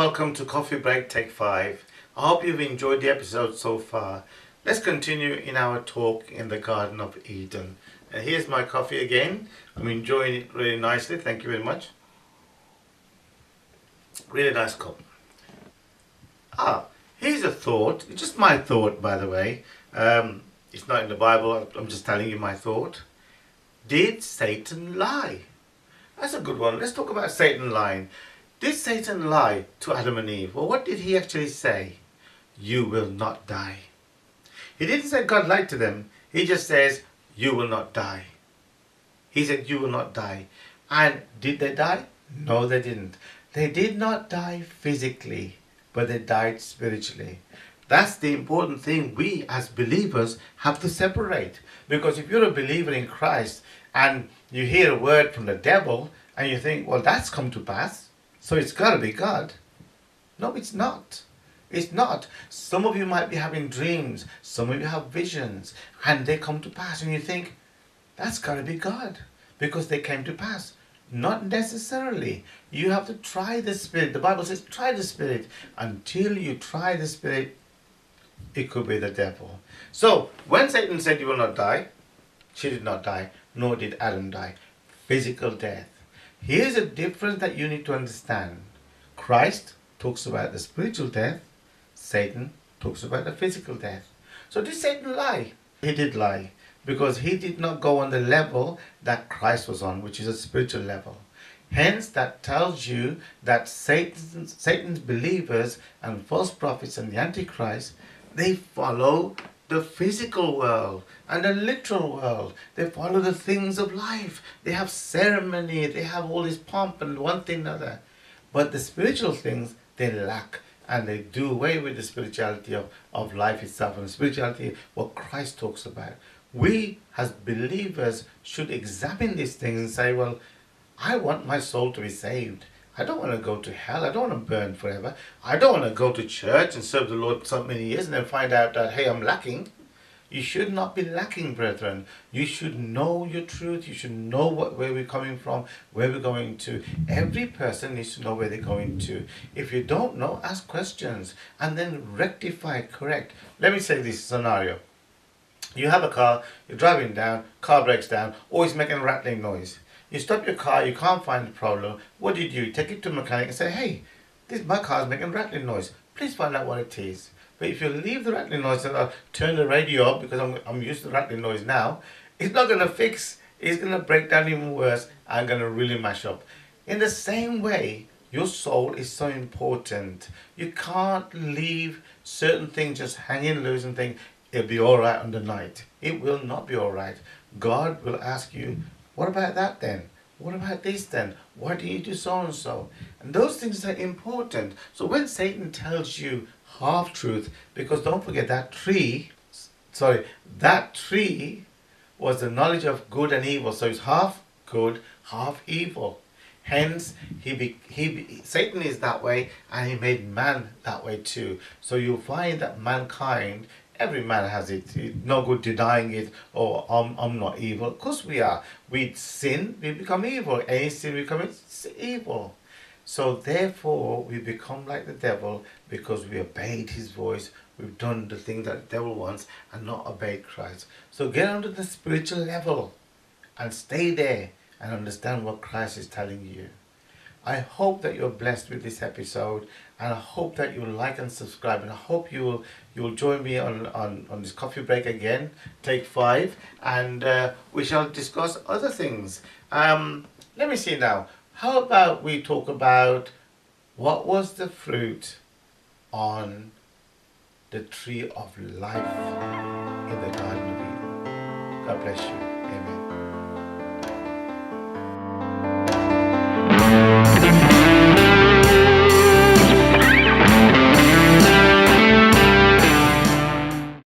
welcome to Coffee Break Take 5. I hope you've enjoyed the episode so far. Let's continue in our talk in the Garden of Eden. And here's my coffee again. I'm enjoying it really nicely. Thank you very much. Really nice cup. Here's a thought. It's just my thought, by the way. It's not in the Bible. I'm just telling you my thought. Did Satan lie? That's a good one. Let's talk about Satan lying. Did Satan lie to Adam and Eve? Well, what did he actually say? You will not die. He didn't say God lied to them. He just says, you will not die. He said, you will not die. And did they die? No, they didn't. They did not die physically, but they died spiritually. That's the important thing we as believers have to separate. Because if you're a believer in Christ and you hear a word from the devil and you think, well, that's come to pass, so it's got to be God. No, it's not. It's not. Some of you might be having dreams. Some of you have visions. And they come to pass. And you think, that's got to be God. Because they came to pass. Not necessarily. You have to try the Spirit. The Bible says, try the Spirit. Until you try the Spirit, it could be the devil. So, when Satan said you will not die, she did not die. Nor did Adam die. Physical death. Here's a difference that you need to understand. Christ talks about the spiritual death. Satan talks about the physical death. So did Satan lie? He did lie. Because he did not go on the level that Christ was on, which is a spiritual level. Hence, that tells you that Satan's believers and false prophets and the Antichrist, they follow the physical world and the literal world. They follow the things of life. They have ceremony. They have all this pomp and one thing another. But the spiritual things, they lack. And they do away with the spirituality of life itself. And the spirituality, what Christ talks about. We, as believers, should examine these things and say, well, I want my soul to be saved. I don't want to go to hell. I don't want to burn forever. I don't want to go to church and serve the Lord so many years and then find out that, hey, I'm lacking. You should not be lacking, brethren. You should know your truth. You should know where we're coming from, where we're going to. Every person needs to know where they're going to. If you don't know, ask questions and then rectify, correct. Let me say this scenario. You have a car, you're driving down, car breaks down, always making a rattling noise. You stop your car, you can't find the problem. What do? You take it to a mechanic and say, hey, my car's making a rattling noise. Please find out what it is. But if you leave the rattling noise and I'll turn the radio up because I'm used to the rattling noise now, it's not going to fix. It's going to break down even worse and going to really mash up. In the same way, your soul is so important. You can't leave certain things just hanging loose and think it'll be all right on the night. It will not be all right. God will ask you, what about that then? What about this then? Why do you do so and so? And those things are important. So when Satan tells you half-truth, because don't forget that tree was the knowledge of good and evil. So it's half good, half evil. Hence, Satan is that way, and he made man that way too. So you'll find that mankind, every man has it. No good denying it. Oh, I'm not evil. Of course we are. We sin, we become evil. Any sin, we become evil. So therefore, we become like the devil because we obeyed his voice. We've done the thing that the devil wants and not obeyed Christ. So get onto the spiritual level and stay there and understand what Christ is telling you. I hope that you're blessed with this episode, and I hope that you'll like and subscribe, and I hope you'll join me on this coffee break again, take 5, and we shall discuss other things. Let me see now. How about we talk about what was the fruit on the tree of life in the Garden of Eden? God bless you. Amen.